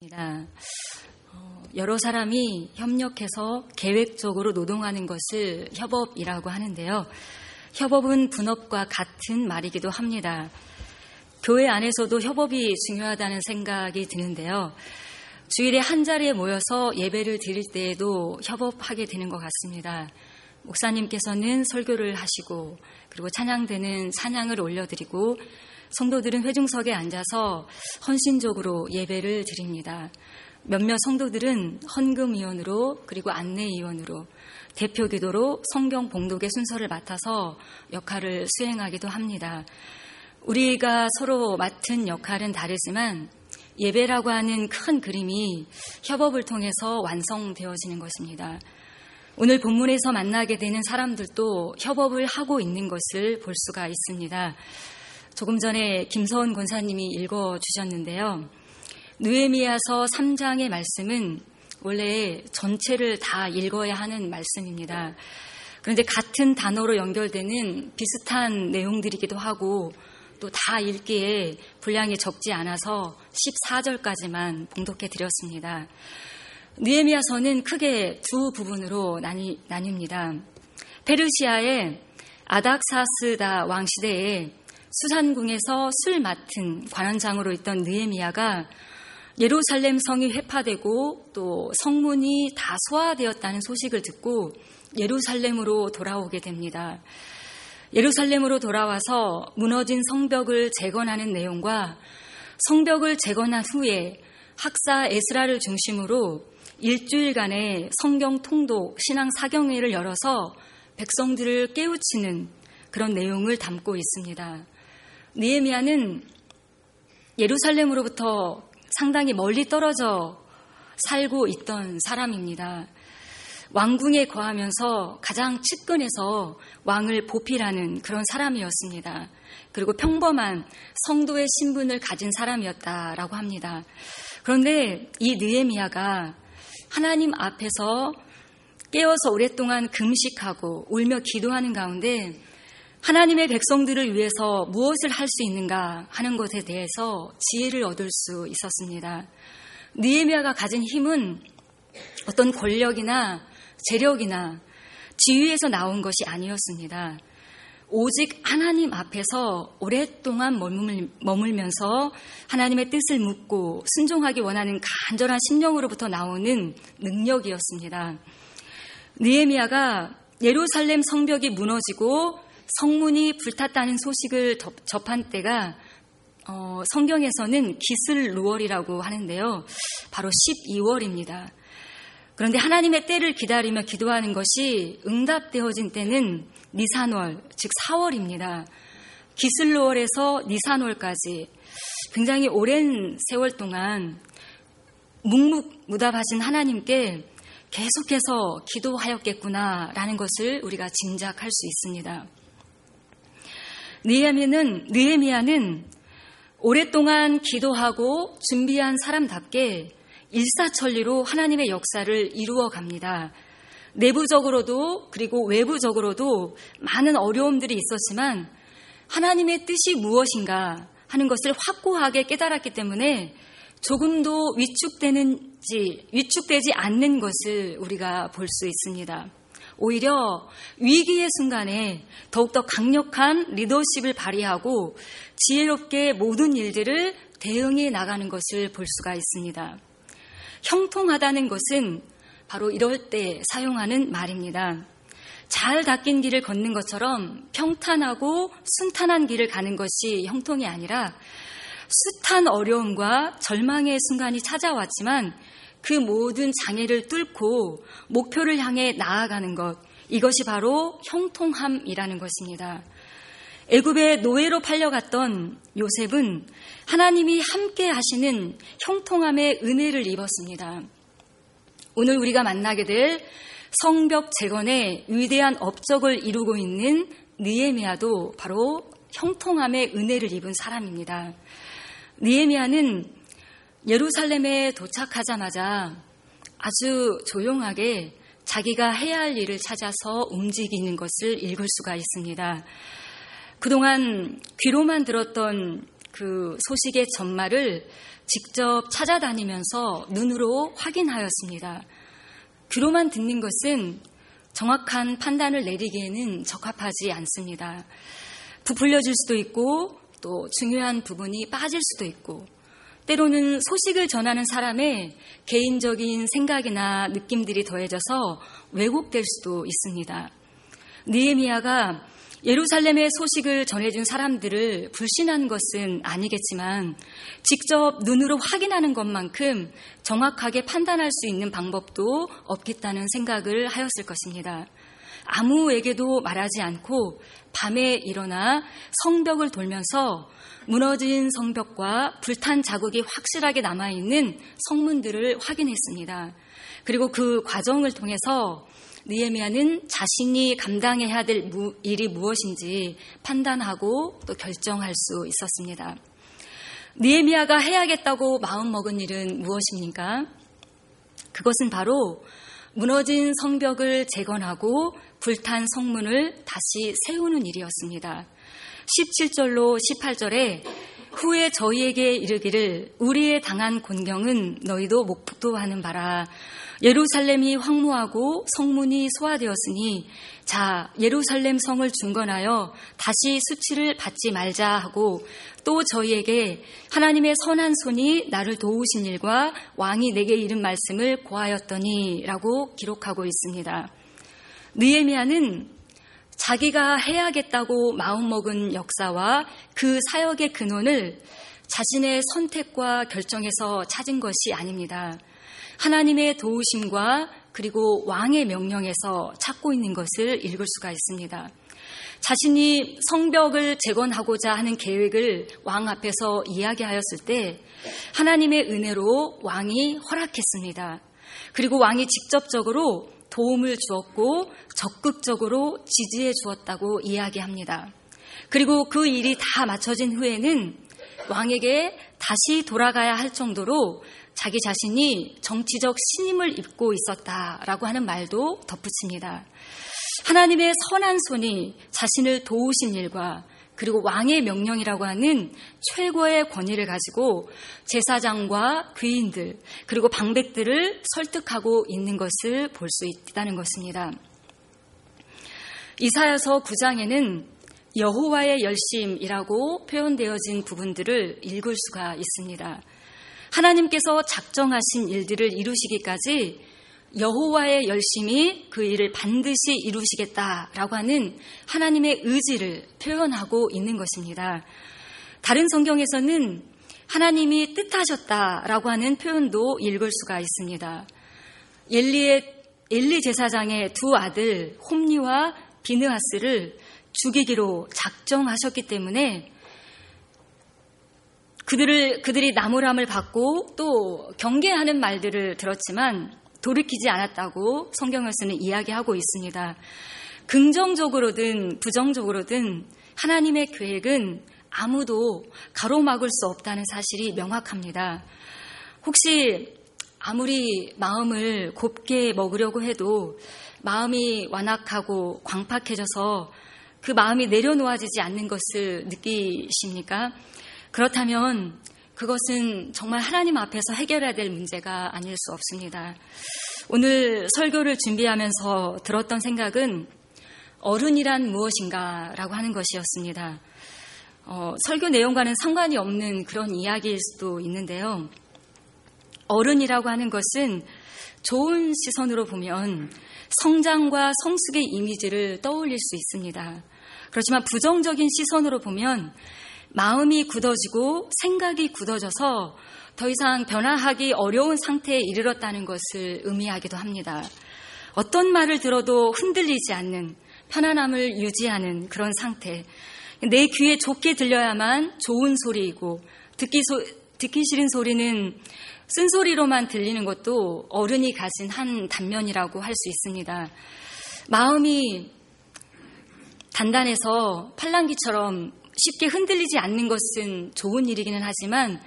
입니다. 여러 사람이 협력해서 계획적으로 노동하는 것을 협업이라고 하는데요. 협업은 분업과 같은 말이기도 합니다. 교회 안에서도 협업이 중요하다는 생각이 드는데요. 주일에 한 자리에 모여서 예배를 드릴 때에도 협업하게 되는 것 같습니다. 목사님께서는 설교를 하시고 그리고 찬양대는 찬양을 올려드리고 성도들은 회중석에 앉아서 헌신적으로 예배를 드립니다. 몇몇 성도들은 헌금위원으로 그리고 안내위원으로 대표기도로 성경 봉독의 순서를 맡아서 역할을 수행하기도 합니다. 우리가 서로 맡은 역할은 다르지만 예배라고 하는 큰 그림이 협업을 통해서 완성되어지는 것입니다. 오늘 본문에서 만나게 되는 사람들도 협업을 하고 있는 것을 볼 수가 있습니다. 조금 전에 김서원 권사님이 읽어주셨는데요. 느헤미야서 3장의 말씀은 원래 전체를 다 읽어야 하는 말씀입니다. 그런데 같은 단어로 연결되는 비슷한 내용들이기도 하고 또 다 읽기에 분량이 적지 않아서 14절까지만 봉독해 드렸습니다. 느헤미야서는 크게 두 부분으로 나뉩니다. 페르시아의 아닥사스다 왕 시대에 수산궁에서 술 맡은 관원장으로 있던 느헤미야가 예루살렘 성이 회파되고 또 성문이 다 소화되었다는 소식을 듣고 예루살렘으로 돌아오게 됩니다. 예루살렘으로 돌아와서 무너진 성벽을 재건하는 내용과 성벽을 재건한 후에 학사 에스라를 중심으로 일주일간의 성경 통독 신앙 사경회를 열어서 백성들을 깨우치는 그런 내용을 담고 있습니다. 느헤미야는 예루살렘으로부터 상당히 멀리 떨어져 살고 있던 사람입니다. 왕궁에 거하면서 가장 측근에서 왕을 보필하는 그런 사람이었습니다. 그리고 평범한 성도의 신분을 가진 사람이었다라고 합니다. 그런데 이 느헤미야가 하나님 앞에서 깨어서 오랫동안 금식하고 울며 기도하는 가운데 하나님의 백성들을 위해서 무엇을 할 수 있는가 하는 것에 대해서 지혜를 얻을 수 있었습니다. 느헤미야가 가진 힘은 어떤 권력이나 재력이나 지위에서 나온 것이 아니었습니다. 오직 하나님 앞에서 오랫동안 머물면서 하나님의 뜻을 묻고 순종하기 원하는 간절한 심령으로부터 나오는 능력이었습니다. 느헤미야가 예루살렘 성벽이 무너지고 성문이 불탔다는 소식을 접한 때가 성경에서는 기슬루월이라고 하는데요. 바로 12월입니다. 그런데 하나님의 때를 기다리며 기도하는 것이 응답되어진 때는 니산월, 즉 4월입니다. 기슬루월에서 니산월까지 굉장히 오랜 세월 동안 묵묵무답하신 하나님께 계속해서 기도하였겠구나라는 것을 우리가 짐작할 수 있습니다. 느헤미야는 오랫동안 기도하고 준비한 사람답게 일사천리로 하나님의 역사를 이루어 갑니다. 내부적으로도 그리고 외부적으로도 많은 어려움들이 있었지만 하나님의 뜻이 무엇인가 하는 것을 확고하게 깨달았기 때문에 조금도 위축되지 않는 것을 우리가 볼 수 있습니다. 오히려 위기의 순간에 더욱더 강력한 리더십을 발휘하고 지혜롭게 모든 일들을 대응해 나가는 것을 볼 수가 있습니다. 형통하다는 것은 바로 이럴 때 사용하는 말입니다. 잘 닦인 길을 걷는 것처럼 평탄하고 순탄한 길을 가는 것이 형통이 아니라 숱한 어려움과 절망의 순간이 찾아왔지만 그 모든 장애를 뚫고 목표를 향해 나아가는 것, 이것이 바로 형통함이라는 것입니다. 애굽의 노예로 팔려갔던 요셉은 하나님이 함께 하시는 형통함의 은혜를 입었습니다. 오늘 우리가 만나게 될 성벽 재건의 위대한 업적을 이루고 있는 느헤미야도 바로 형통함의 은혜를 입은 사람입니다. 느헤미야는 예루살렘에 도착하자마자 아주 조용하게 자기가 해야 할 일을 찾아서 움직이는 것을 읽을 수가 있습니다. 그동안 귀로만 들었던 그 소식의 전말을 직접 찾아다니면서 눈으로 확인하였습니다. 귀로만 듣는 것은 정확한 판단을 내리기에는 적합하지 않습니다. 부풀려질 수도 있고 또 중요한 부분이 빠질 수도 있고 때로는 소식을 전하는 사람의 개인적인 생각이나 느낌들이 더해져서 왜곡될 수도 있습니다. 느헤미야가 예루살렘의 소식을 전해준 사람들을 불신한 것은 아니겠지만 직접 눈으로 확인하는 것만큼 정확하게 판단할 수 있는 방법도 없겠다는 생각을 하였을 것입니다. 아무에게도 말하지 않고 밤에 일어나 성벽을 돌면서 무너진 성벽과 불탄 자국이 확실하게 남아있는 성문들을 확인했습니다. 그리고 그 과정을 통해서 느헤미야는 자신이 감당해야 될 일이 무엇인지 판단하고 또 결정할 수 있었습니다. 느헤미야가 해야겠다고 마음먹은 일은 무엇입니까? 그것은 바로 무너진 성벽을 재건하고 불탄 성문을 다시 세우는 일이었습니다. 17절로 18절에 후에 저희에게 이르기를 우리의 당한 곤경은 너희도 목도하는 바라. 예루살렘이 황무하고 성문이 소화되었으니 자 예루살렘 성을 중건하여 다시 수치를 받지 말자 하고 또 저희에게 하나님의 선한 손이 나를 도우신 일과 왕이 내게 이른 말씀을 고하였더니 라고 기록하고 있습니다. 느헤미야는 자기가 해야겠다고 마음먹은 역사와 그 사역의 근원을 자신의 선택과 결정에서 찾은 것이 아닙니다. 하나님의 도우심과 그리고 왕의 명령에서 찾고 있는 것을 읽을 수가 있습니다. 자신이 성벽을 재건하고자 하는 계획을 왕 앞에서 이야기하였을 때 하나님의 은혜로 왕이 허락했습니다. 그리고 왕이 직접적으로 도움을 주었고 적극적으로 지지해 주었다고 이야기합니다. 그리고 그 일이 다 마쳐진 후에는 왕에게 다시 돌아가야 할 정도로 자기 자신이 정치적 신임을 입고 있었다라고 하는 말도 덧붙입니다. 하나님의 선한 손이 자신을 도우신 일과 그리고 왕의 명령이라고 하는 최고의 권위를 가지고 제사장과 귀인들 그리고 방백들을 설득하고 있는 것을 볼 수 있다는 것입니다. 이사야서 9장에는 여호와의 열심이라고 표현되어진 부분들을 읽을 수가 있습니다. 하나님께서 작정하신 일들을 이루시기까지 여호와의 열심이 그 일을 반드시 이루시겠다라고 하는 하나님의 의지를 표현하고 있는 것입니다. 다른 성경에서는 하나님이 뜻하셨다라고 하는 표현도 읽을 수가 있습니다. 엘리 제사장의 두 아들 홈니와 비느하스를 죽이기로 작정하셨기 때문에 그들이 나무람을 받고 또 경계하는 말들을 들었지만 돌이키지 않았다고 성경에서는 이야기하고 있습니다. 긍정적으로든 부정적으로든 하나님의 계획은 아무도 가로막을 수 없다는 사실이 명확합니다. 혹시 아무리 마음을 곱게 먹으려고 해도 마음이 완악하고 광팍해져서 그 마음이 내려놓아지지 않는 것을 느끼십니까? 그렇다면 그것은 정말 하나님 앞에서 해결해야 될 문제가 아닐 수 없습니다. 오늘 설교를 준비하면서 들었던 생각은 어른이란 무엇인가 라고 하는 것이었습니다. 설교 내용과는 상관이 없는 그런 이야기일 수도 있는데요. 어른이라고 하는 것은 좋은 시선으로 보면 성장과 성숙의 이미지를 떠올릴 수 있습니다. 그렇지만 부정적인 시선으로 보면 마음이 굳어지고 생각이 굳어져서 더 이상 변화하기 어려운 상태에 이르렀다는 것을 의미하기도 합니다. 어떤 말을 들어도 흔들리지 않는 편안함을 유지하는 그런 상태. 내 귀에 좋게 들려야만 좋은 소리이고 듣기 싫은 소리는 쓴소리로만 들리는 것도 어른이 가진 한 단면이라고 할 수 있습니다. 마음이 단단해서 팔랑귀처럼 쉽게 흔들리지 않는 것은 좋은 일이기는 하지만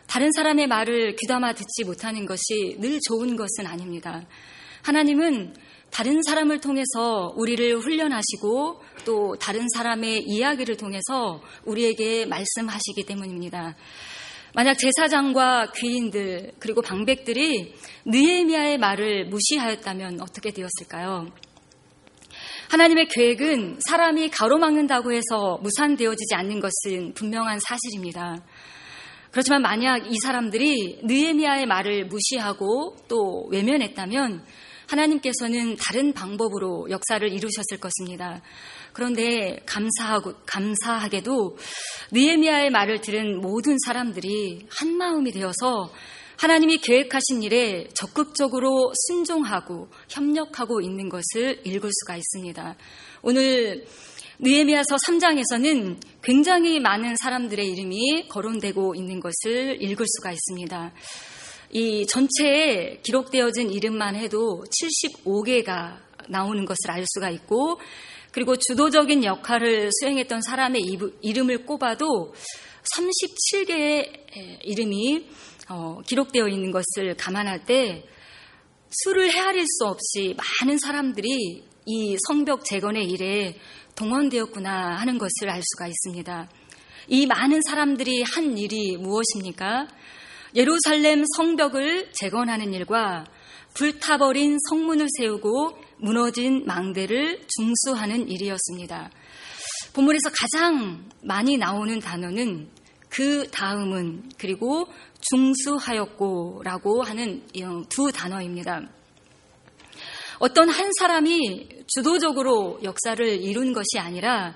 다른 사람의 말을 귀담아 듣지 못하는 것이 늘 좋은 것은 아닙니다. 하나님은 다른 사람을 통해서 우리를 훈련하시고 또 다른 사람의 이야기를 통해서 우리에게 말씀하시기 때문입니다. 만약 제사장과 귀인들 그리고 방백들이 느헤미야의 말을 무시하였다면 어떻게 되었을까요? 하나님의 계획은 사람이 가로막는다고 해서 무산되어지지 않는 것은 분명한 사실입니다. 그렇지만 만약 이 사람들이 느헤미야의 말을 무시하고 또 외면했다면 하나님께서는 다른 방법으로 역사를 이루셨을 것입니다. 그런데 감사하게도 느헤미야의 말을 들은 모든 사람들이 한마음이 되어서 하나님이 계획하신 일에 적극적으로 순종하고 협력하고 있는 것을 읽을 수가 있습니다. 오늘 느헤미야서 3장에서는 굉장히 많은 사람들의 이름이 거론되고 있는 것을 읽을 수가 있습니다. 이 전체에 기록되어진 이름만 해도 75개가 나오는 것을 알 수가 있고, 그리고 주도적인 역할을 수행했던 사람의 이름을 꼽아도 37개의 이름이 기록되어 있는 것을 감안할 때 수를 헤아릴 수 없이 많은 사람들이 이 성벽 재건의 일에 동원되었구나 하는 것을 알 수가 있습니다. 이 많은 사람들이 한 일이 무엇입니까? 예루살렘 성벽을 재건하는 일과 불타버린 성문을 세우고 무너진 망대를 중수하는 일이었습니다. 본문에서 가장 많이 나오는 단어는 그 다음은 그리고 중수하였고라고 하는 두 단어입니다. 어떤 한 사람이 주도적으로 역사를 이룬 것이 아니라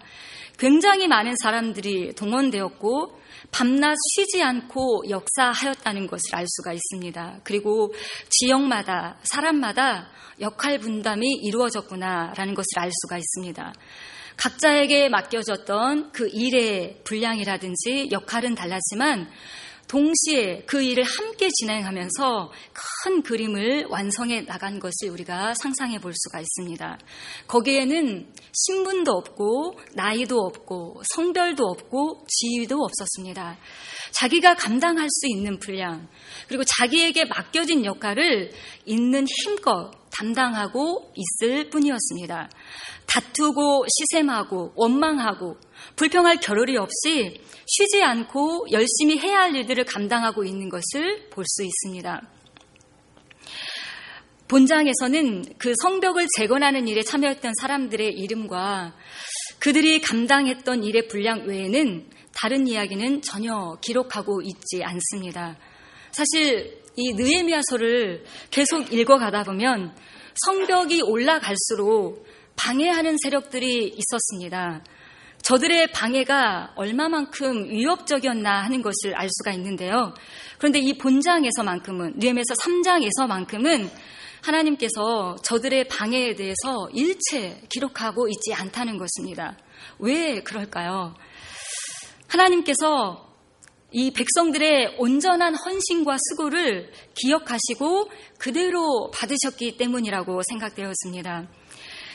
굉장히 많은 사람들이 동원되었고 밤낮 쉬지 않고 역사하였다는 것을 알 수가 있습니다. 그리고 지역마다 사람마다 역할 분담이 이루어졌구나라는 것을 알 수가 있습니다. 각자에게 맡겨졌던 그 일의 분량이라든지 역할은 달랐지만 동시에 그 일을 함께 진행하면서 큰 그림을 완성해 나간 것을 우리가 상상해 볼 수가 있습니다. 거기에는 신분도 없고 나이도 없고 성별도 없고 지위도 없었습니다. 자기가 감당할 수 있는 분량, 그리고 자기에게 맡겨진 역할을 있는 힘껏 담당하고 있을 뿐이었습니다. 다투고 시샘하고 원망하고 불평할 겨를이 없이 쉬지 않고 열심히 해야 할 일들을 감당하고 있는 것을 볼 수 있습니다. 본장에서는 그 성벽을 재건하는 일에 참여했던 사람들의 이름과 그들이 감당했던 일의 분량 외에는 다른 이야기는 전혀 기록하고 있지 않습니다. 사실 이 느헤미야서를 계속 읽어가다 보면 성벽이 올라갈수록 방해하는 세력들이 있었습니다. 저들의 방해가 얼마만큼 위협적이었나 하는 것을 알 수가 있는데요. 그런데 이 본장에서만큼은, 느헤미야서 3장에서만큼은 하나님께서 저들의 방해에 대해서 일체 기록하고 있지 않다는 것입니다. 왜 그럴까요? 하나님께서 이 백성들의 온전한 헌신과 수고를 기억하시고 그대로 받으셨기 때문이라고 생각되었습니다.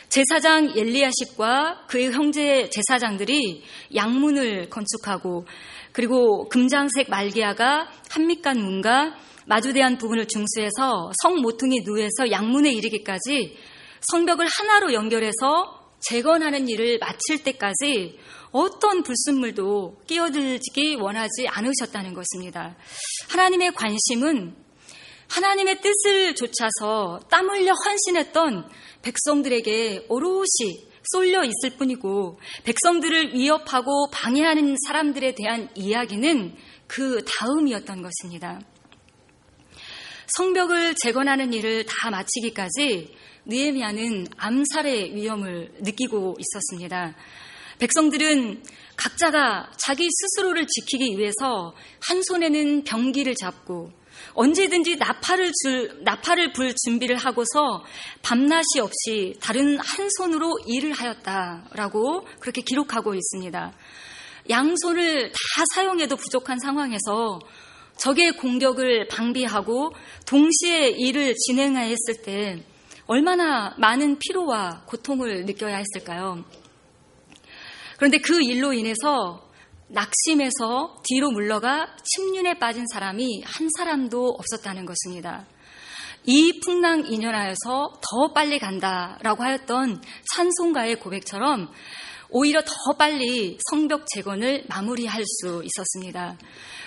제사장 엘리야십과 그의 형제 제사장들이 양문을 건축하고, 그리고 금장색 말기야가 한밑간 문과 마주대한 부분을 중수해서 성 모퉁이 누에서 양문에 이르기까지 성벽을 하나로 연결해서 재건하는 일을 마칠 때까지 어떤 불순물도 끼어들기 원하지 않으셨다는 것입니다. 하나님의 관심은 하나님의 뜻을 좇아서 땀 흘려 헌신했던 백성들에게 오롯이 쏠려 있을 뿐이고, 백성들을 위협하고 방해하는 사람들에 대한 이야기는 그 다음이었던 것입니다. 성벽을 재건하는 일을 다 마치기까지 느헤미야는 암살의 위험을 느끼고 있었습니다. 백성들은 각자가 자기 스스로를 지키기 위해서 한 손에는 병기를 잡고 언제든지 나팔을 불 준비를 하고서 밤낮이 없이 다른 한 손으로 일을 하였다라고 그렇게 기록하고 있습니다. 양손을 다 사용해도 부족한 상황에서 적의 공격을 방비하고 동시에 일을 진행해야 했을 때 얼마나 많은 피로와 고통을 느껴야 했을까요? 그런데 그 일로 인해서 낙심해서 뒤로 물러가 침륜에 빠진 사람이 한 사람도 없었다는 것입니다. 이 풍랑 인연하여서 더 빨리 간다라고 하였던 찬송가의 고백처럼 오히려 더 빨리 성벽 재건을 마무리할 수 있었습니다.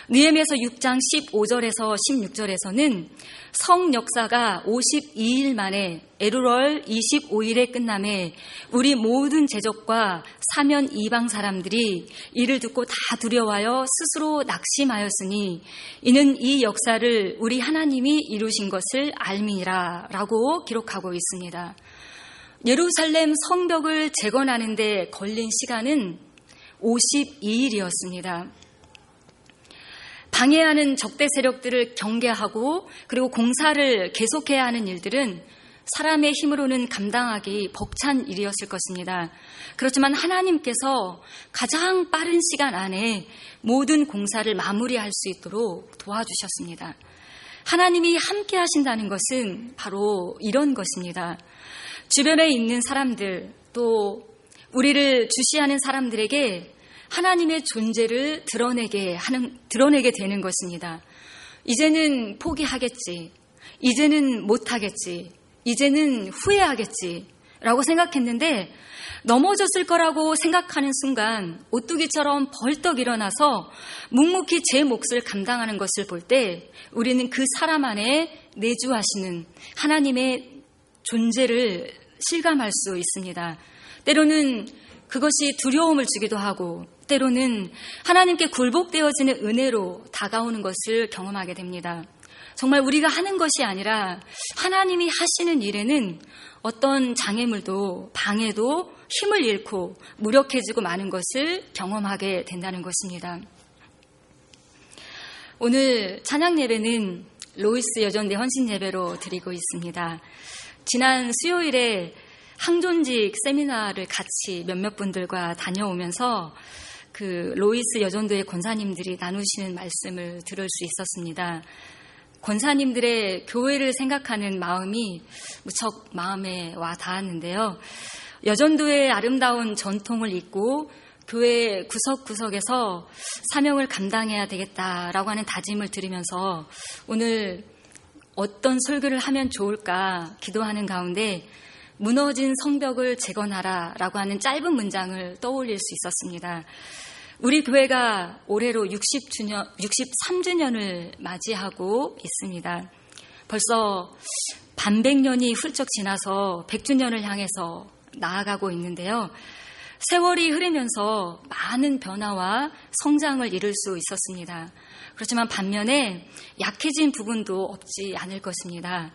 느헤미야서 6장 15절에서 16절에서는 성 역사가 52일 만에 에루월 25일에 끝남에 우리 모든 제족과 사면 이방 사람들이 이를 듣고 다 두려워하여 스스로 낙심하였으니 이는 이 역사를 우리 하나님이 이루신 것을 알미니라 라고 기록하고 있습니다. 예루살렘 성벽을 재건하는 데 걸린 시간은 52일이었습니다. 방해하는 적대 세력들을 경계하고 그리고 공사를 계속해야 하는 일들은 사람의 힘으로는 감당하기 벅찬 일이었을 것입니다. 그렇지만 하나님께서 가장 빠른 시간 안에 모든 공사를 마무리할 수 있도록 도와주셨습니다. 하나님이 함께 하신다는 것은 바로 이런 것입니다. 주변에 있는 사람들, 또 우리를 주시하는 사람들에게 하나님의 존재를 드러내게 되는 것입니다. 이제는 포기하겠지, 이제는 못하겠지, 이제는 후회하겠지 라고 생각했는데 넘어졌을 거라고 생각하는 순간 오뚜기처럼 벌떡 일어나서 묵묵히 제 몫을 감당하는 것을 볼 때 우리는 그 사람 안에 내주하시는 하나님의 존재를 실감할 수 있습니다. 때로는 그것이 두려움을 주기도 하고 때로는 하나님께 굴복되어지는 은혜로 다가오는 것을 경험하게 됩니다. 정말 우리가 하는 것이 아니라 하나님이 하시는 일에는 어떤 장애물도 방해도 힘을 잃고 무력해지고 마는 것을 경험하게 된다는 것입니다. 오늘 찬양 예배는 로이스 여전대 헌신 예배로 드리고 있습니다. 지난 수요일에 항존직 세미나를 같이 몇몇 분들과 다녀오면서 그 로이스 여전도의 권사님들이 나누시는 말씀을 들을 수 있었습니다. 권사님들의 교회를 생각하는 마음이 무척 마음에 와 닿았는데요. 여전도의 아름다운 전통을 잇고 교회 구석구석에서 사명을 감당해야 되겠다라고 하는 다짐을 들으면서 오늘 어떤 설교를 하면 좋을까 기도하는 가운데 무너진 성벽을 재건하라 라고 하는 짧은 문장을 떠올릴 수 있었습니다. 우리 교회가 올해로 63주년을 맞이하고 있습니다. 벌써 반백년이 훌쩍 지나서 100주년을 향해서 나아가고 있는데요. 세월이 흐르면서 많은 변화와 성장을 이룰 수 있었습니다. 그렇지만 반면에 약해진 부분도 없지 않을 것입니다.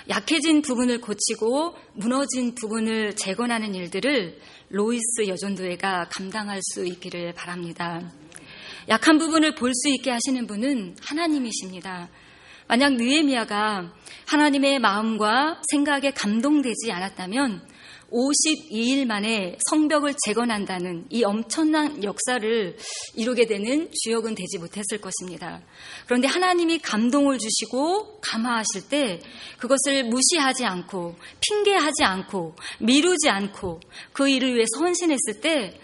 약해진 부분을 고치고 무너진 부분을 재건하는 일들을 로이스 여전도회가 감당할 수 있기를 바랍니다. 약한 부분을 볼 수 있게 하시는 분은 하나님이십니다. 만약 느헤미야가 하나님의 마음과 생각에 감동되지 않았다면 52일 만에 성벽을 재건한다는 이 엄청난 역사를 이루게 되는 주역은 되지 못했을 것입니다. 그런데 하나님이 감동을 주시고 감화하실 때 그것을 무시하지 않고 핑계하지 않고 미루지 않고 그 일을 위해서 헌신했을 때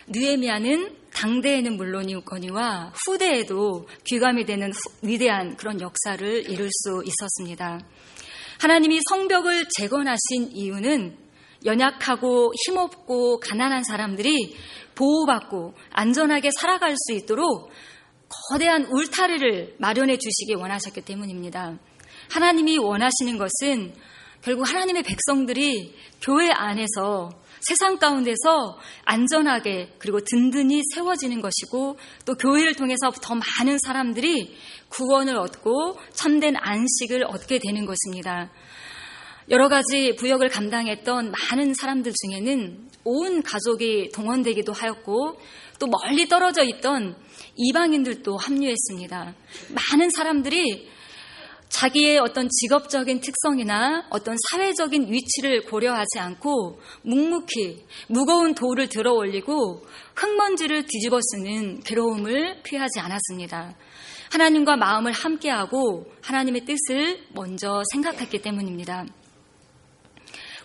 느헤미야는 당대에는 물론이거니와 후대에도 귀감이 되는 위대한 그런 역사를 이룰 수 있었습니다. 하나님이 성벽을 재건하신 이유는 연약하고 힘없고 가난한 사람들이 보호받고 안전하게 살아갈 수 있도록 거대한 울타리를 마련해 주시기 원하셨기 때문입니다. 하나님이 원하시는 것은 결국 하나님의 백성들이 교회 안에서 세상 가운데서 안전하게 그리고 든든히 세워지는 것이고 또 교회를 통해서 더 많은 사람들이 구원을 얻고 참된 안식을 얻게 되는 것입니다. 여러 가지 부역을 감당했던 많은 사람들 중에는 온 가족이 동원되기도 하였고 또 멀리 떨어져 있던 이방인들도 합류했습니다. 많은 사람들이 자기의 어떤 직업적인 특성이나 어떤 사회적인 위치를 고려하지 않고 묵묵히 무거운 돌을 들어 올리고 흙먼지를 뒤집어 쓰는 괴로움을 피하지 않았습니다. 하나님과 마음을 함께하고 하나님의 뜻을 먼저 생각했기 때문입니다.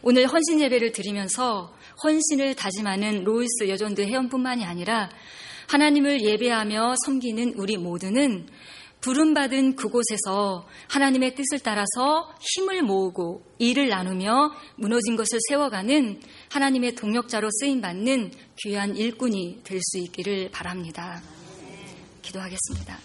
오늘 헌신 예배를 드리면서 헌신을 다짐하는 로이스 여전도 회원뿐만이 아니라 하나님을 예배하며 섬기는 우리 모두는 부름받은 그곳에서 하나님의 뜻을 따라서 힘을 모으고 일을 나누며 무너진 것을 세워가는 하나님의 동역자로 쓰임받는 귀한 일꾼이 될 수 있기를 바랍니다. 기도하겠습니다.